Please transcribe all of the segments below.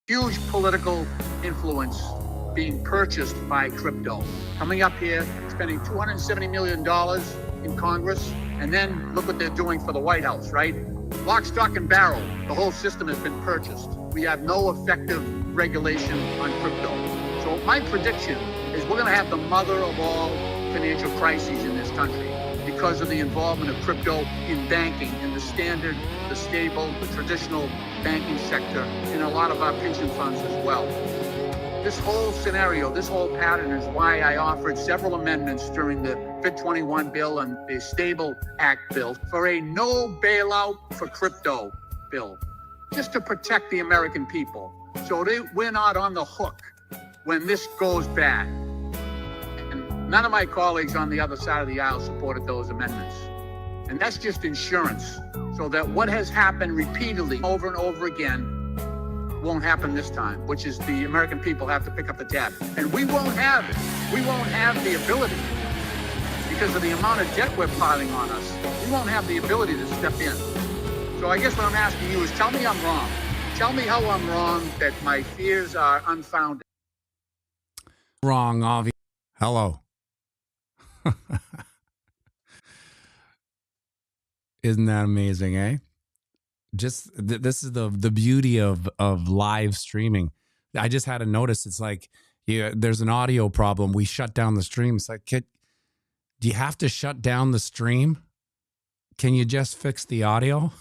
huge political influence being purchased by crypto. Coming up here, spending $270 million in Congress, and then look what they're doing for the White House, right? Lock, stock, and barrel. The whole system has been purchased. We have no effective regulation on crypto. So my prediction is we're going to have the mother of all financial crises in this country because of the involvement of crypto in banking, in the standard, the stable, the traditional banking sector, and a lot of our pension funds as well. This whole scenario, this whole pattern is why I offered several amendments during the FIT21 bill and the Stable Act bill for a no bailout for crypto bill, just to protect the American people so we're not on the hook when this goes bad. And none of my colleagues on the other side of the aisle supported those amendments. And that's just insurance, so that what has happened repeatedly over and over again won't happen this time, which is the American people have to pick up the tab. And we won't have it. We won't have the ability, because of the amount of debt we're piling on us. We won't have the ability to step in. So I guess what I'm asking you is tell me I'm wrong. Tell me how I'm wrong, that my fears are unfounded. Wrong, obviously. Hello. Isn't that amazing, eh? Just this is the beauty of live streaming. I just had to notice, it's like, yeah, there's an audio problem. We shut down the stream. It's like, do you have to shut down the stream? Can you just fix the audio?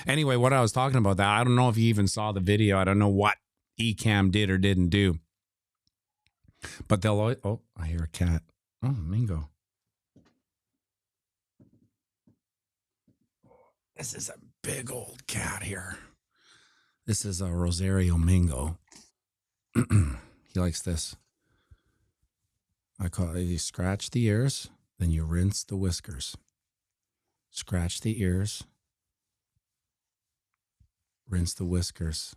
Anyway, what I was talking about, that I don't know if you even saw the video. I don't know what Ecamm did or didn't do. But they'll always, oh, I hear a cat. Oh, Mingo. This is a big old cat here. This is a Rosario Mingo. He likes this. I call it, you scratch the ears, then you rinse the whiskers. Scratch the ears, rinse the whiskers.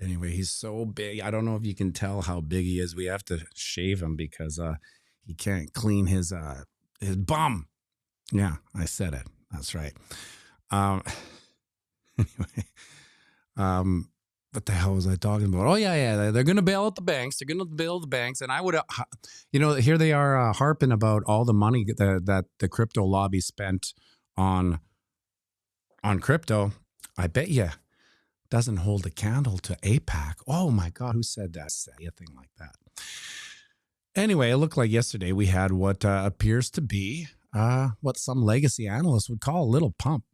Anyway, he's so big. I don't know if you can tell how big he is. We have to shave him because he can't clean his bum. Yeah, I said it. That's right. Anyway, what the hell was I talking about? Oh, yeah. They're going to bail out the banks. They're going to bail the banks. And I would, here they are harping about all the money that the crypto lobby spent on crypto. I bet you doesn't hold a candle to APAC. Oh, my God. Who said that? Say a thing like that. Anyway, it looked like yesterday we had what appears to be what some legacy analysts would call a little pump.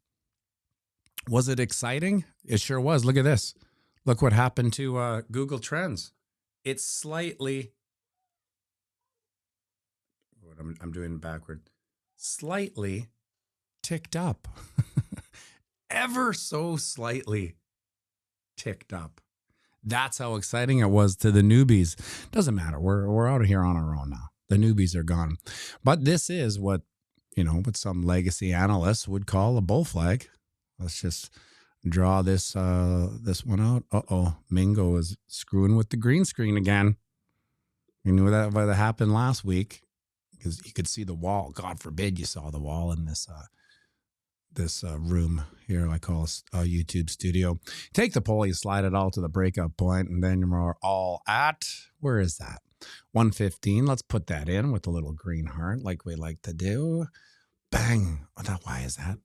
Was it exciting? It sure was. Look at this. Look what happened to Google Trends. It's slightly, I'm doing it backward, slightly ticked up. Ever so slightly ticked up. That's how exciting it was to the newbies. Doesn't matter. We're out of here on our own now. The newbies are gone. But this is what some legacy analysts would call a bull flag. Let's just draw this one out. Uh-oh, Mingo is screwing with the green screen again. You knew that happened last week because you could see the wall. God forbid you saw the wall in this room here. I call a YouTube studio. Take the poll, you slide it all to the breakout point, and then we're all at, where is that? 115. Let's put that in with a little green heart like we like to do. Bang. Oh, why is that?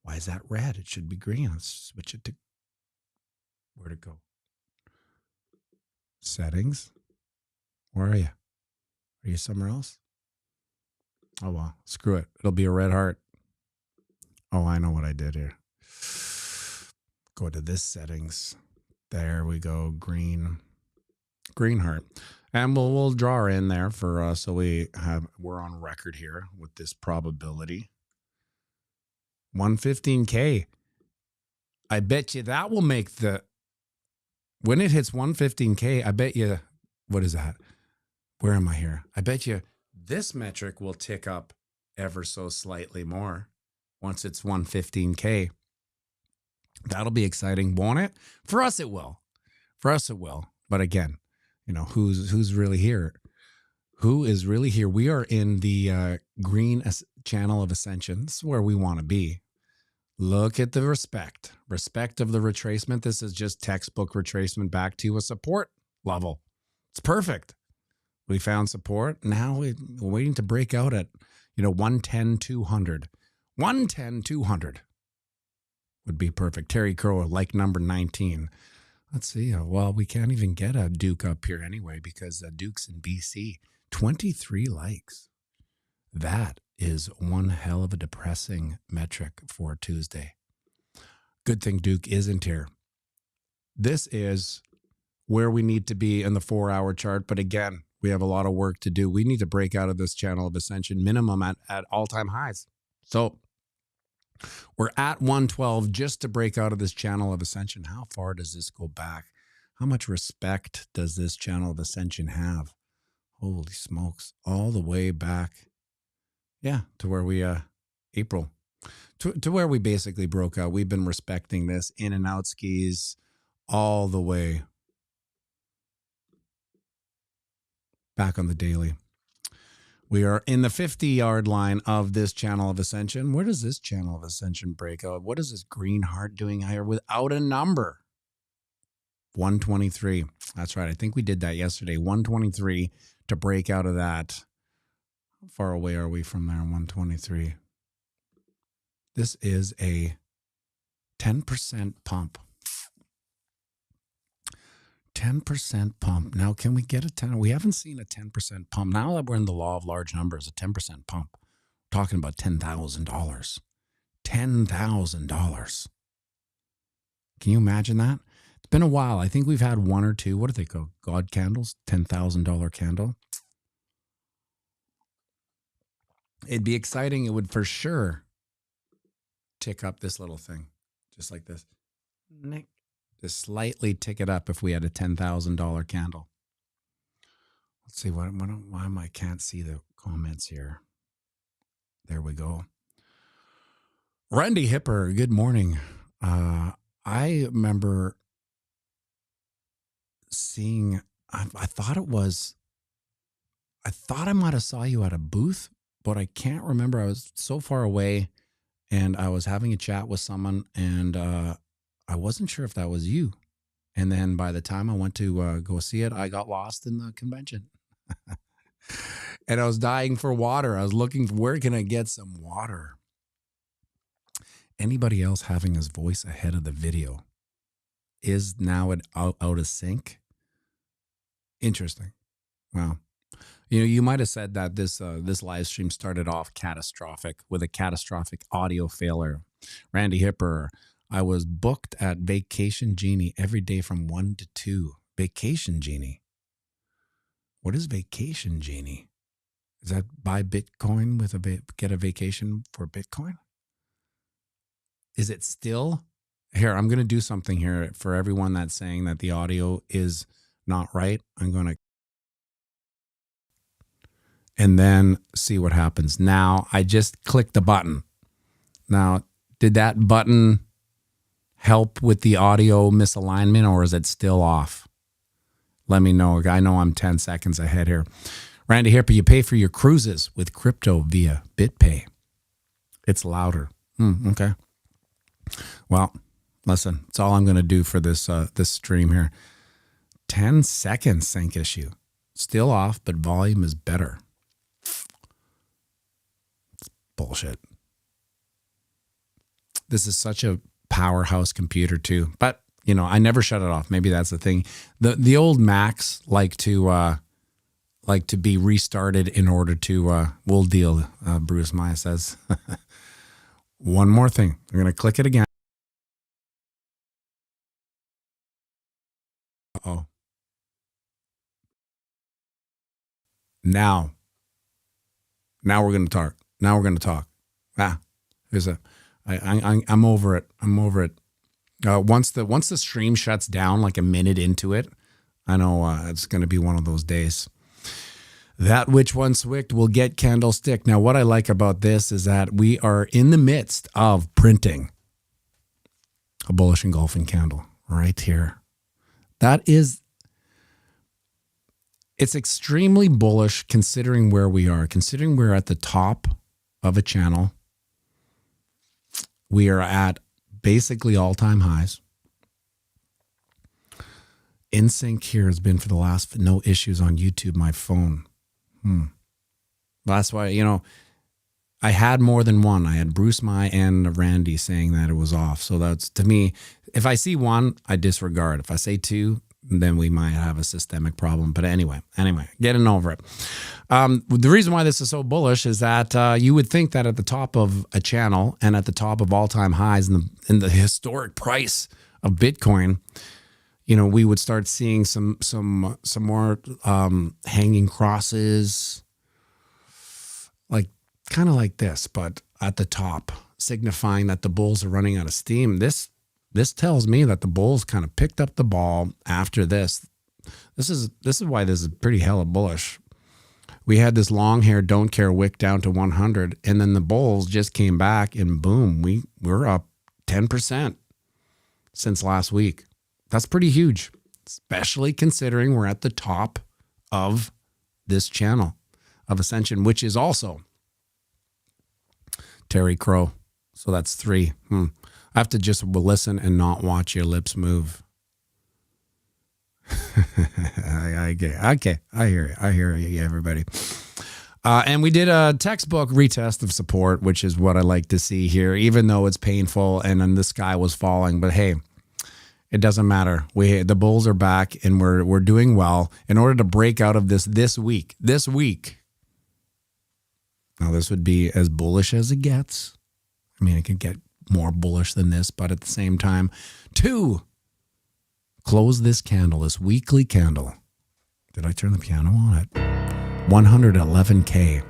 Why is that red? It should be green. Let's switch it to, where'd it go? Settings. Where are you? Are you somewhere else? Oh, well, screw it. It'll be a red heart. Oh, I know what I did here. Go to this settings. There we go. Green heart. And we'll draw her in there for so we're on record here with this probability. 115K. I bet you that will make when it hits 115K, I bet you, what is that? Where am I here? I bet you this metric will tick up ever so slightly more once it's 115K. That'll be exciting, won't it? For us, it will. But again, who's really here? Who is really here? We are in the green channel of ascension. This is where we want to be. Look at the respect. Respect of the retracement. This is just textbook retracement back to a support level. It's perfect. We found support. Now we're waiting to break out at, 110, 200. 110, 200 would be perfect. Terry Crow, like number 19. Let's see. Well, we can't even get a Duke up here anyway because Duke's in BC. 23 likes. That is one hell of a depressing metric for Tuesday. Good thing Duke isn't here. This is where we need to be in the 4-hour chart. But again, we have a lot of work to do. We need to break out of this channel of ascension minimum at all-time highs. So we're at 112 just to break out of this channel of ascension. How far does this go back? How much respect does this channel of ascension have? Holy smokes. All the way back. Yeah, to where we, April. To where we basically broke out. We've been respecting this in and out skis all the way back on the daily. We are in the 50-yard line of this channel of ascension. Where does this channel of ascension break out? What is this green heart doing here without a number? 123. That's right. I think we did that yesterday. 123 to break out of that. How far away are we from there? 123. This is a 10% pump. 10% pump. Now, can we get a 10? We haven't seen a 10% pump. Now that we're in the law of large numbers, a 10% pump. We're talking about $10,000. $10,000. Can you imagine that? It's been a while. I think we've had one or two. What do they call? God candles? $10,000 candle. It'd be exciting. It would for sure tick up this little thing. Just like this. Just slightly tick it up if we had a $10,000 candle. Let's see why I can't see the comments here. There we go. Randy Hipper, good morning. I remember seeing, I thought I might have saw you at a booth, but I can't remember. I was so far away and I was having a chat with someone and I wasn't sure if that was you. And then by the time I went to go see it, I got lost in the convention. And I was dying for water. I was looking for where can I get some water? Anybody else having his voice ahead of the video is now out of sync? Interesting. Wow. You might have said that this live stream started off catastrophic with a catastrophic audio failure. Randy Hipper, I was booked at Vacation Genie every day from 1 to 2. Vacation Genie. What is Vacation Genie? Is that buy Bitcoin with get a vacation for Bitcoin? Is it still? Here, I'm going to do something here for everyone that's saying that the audio is not right. I'm going to and then see what happens. Now, I just clicked the button. Now, did that button help with the audio misalignment or is it still off? Let me know. I know I'm 10 seconds ahead here. Randy Hipper, you pay for your cruises with crypto via BitPay. It's louder. Okay. Well, listen, that's all I'm going to do for this stream here. 10 seconds sync issue. Still off, but volume is better. It's bullshit. This is such a powerhouse computer too, but I never shut it off. Maybe that's the thing. The old Macs like to be restarted in order to we'll deal. Bruce Maya says. One more thing. I'm gonna click it again. Uh-oh. Now we're gonna talk. I'm over it. Once the stream shuts down, like a minute into it, I know it's going to be one of those days. That which once wicked will get candlestick. Now, what I like about this is that we are in the midst of printing a bullish engulfing candle right here. It's extremely bullish considering where we are, considering we're at the top of a channel. We are at basically all-time highs. InSync here has been for the last, no issues on YouTube, my phone. That's why, I had more than one. I had Bruce Mai and Randy saying that it was off. So that's, to me, if I see one, I disregard. If I say two, then we might have a systemic problem. But anyway, getting over it. The reason why this is so bullish is that you would think that at the top of a channel and at the top of all-time highs in the historic price of Bitcoin, we would start seeing some more hanging crosses, like kind of like this, but at the top, signifying that the bulls are running out of steam. This tells me that the bulls kind of picked up the ball after this. This is why this is pretty hella bullish. We had this long hair don't care wick down to 100, and then the bulls just came back and boom, we're up 10% since last week. That's pretty huge, especially considering we're at the top of this channel of ascension, which is also Terry Crow. So that's 3. I have to just listen and not watch your lips move. Okay. I hear you, everybody. And we did a textbook retest of support, which is what I like to see here, even though it's painful and then the sky was falling. But hey, it doesn't matter. The bulls are back and we're doing well. In order to break out of this week. Now this would be as bullish as it gets. I mean, it could get more bullish than this, but at the same time, to close this candle, this weekly candle. Did I turn the piano on at 111K?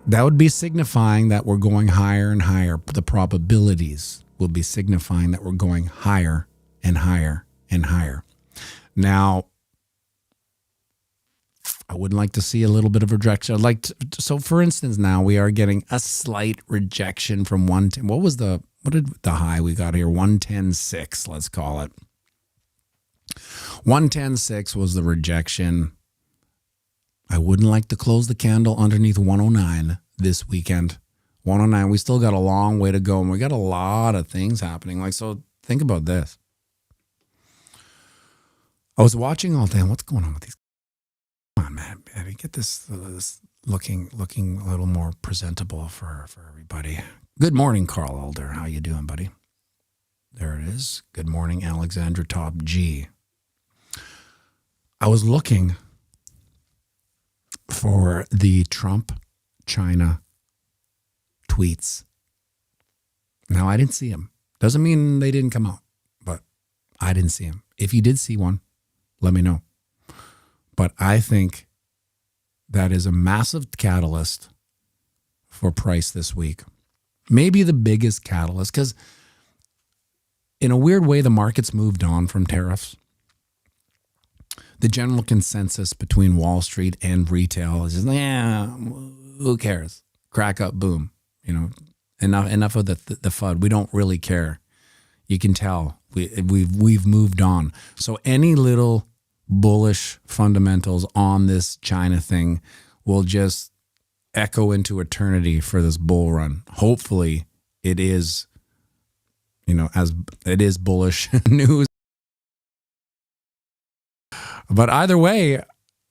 That would be signifying that we're going higher and higher. The probabilities will be signifying that we're going higher and higher and higher. Now, I would like to see a little bit of rejection. So for instance, now we are getting a slight rejection from 110. What did the high we got here? 110.6, let's call it. 110.6 was the rejection. I wouldn't like to close the candle underneath 109 this weekend. 109, we still got a long way to go, and we got a lot of things happening. So think about this. I was watching all day. What's going on with these? Come on, man. Get this looking a little more presentable for everybody. Good morning, Carl Elder. How you doing, buddy? There it is. Good morning, Alexandra Top G. I was looking for the Trump-China tweets. Now, I didn't see them. Doesn't mean they didn't come out, but I didn't see them. If you did see one, let me know. But I think that is a massive catalyst for price this week. Maybe the biggest catalyst, because in a weird way, the market's moved on from tariffs. The general consensus between Wall Street and retail is just, who cares? Crack up, boom. Enough of the FUD. We don't really care. You can tell we've moved on. So any little bullish fundamentals on this China thing will just echo into eternity for this bull run. Hopefully it is, as it is bullish news. But either way,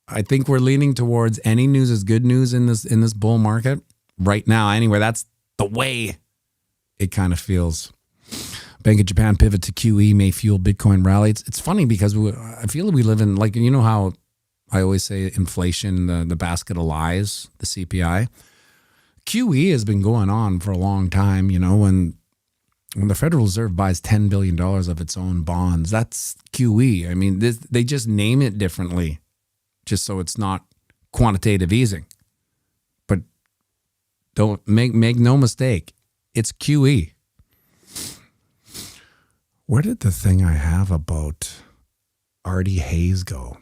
I think we're leaning towards any news is good news in this bull market right now. Anyway, that's the way it kind of feels. Bank of Japan pivot to QE may fuel Bitcoin rally. It's funny because I feel we live in, how I always say inflation, the basket of lies, the CPI. QE has been going on for a long time. When the Federal Reserve buys $10 billion of its own bonds, that's QE. I mean, they just name it differently just so it's not quantitative easing. But don't make no mistake, it's QE. Where did the thing I have about Artie Hayes go?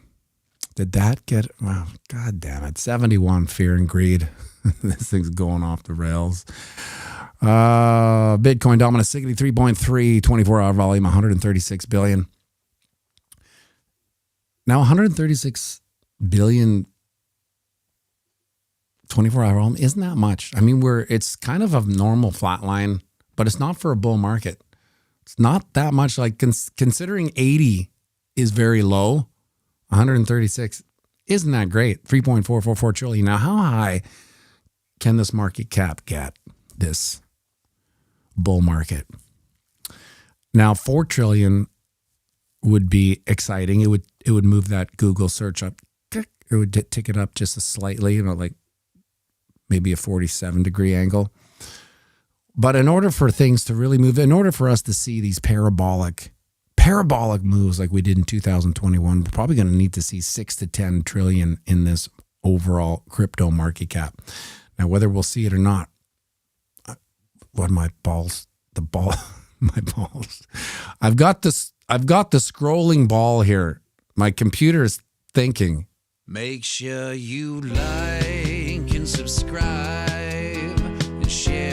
Did that get, well, God damn it, 71, fear and greed. This thing's going off the rails. Bitcoin dominant 63.3, 24-hour volume, 136 billion. Now 136 billion 24-hour home isn't that much. I mean, it's kind of a normal flat line, but it's not for a bull market. It's not that much. Like considering 80 is very low, 136 isn't that great. 3.444 trillion. Now, how high can this market cap get this bull market? Now, 4 trillion would be exciting. It would move that Google search up. It would tick it up just slightly, like maybe a 47-degree angle. But in order for things to really move, in order for us to see these parabolic moves like we did in 2021, we're probably going to need to see 6 to 10 trillion in this overall crypto market cap. Now, whether we'll see it or not, my balls. I've got the scrolling ball here. My computer is thinking. Make sure you like and subscribe and share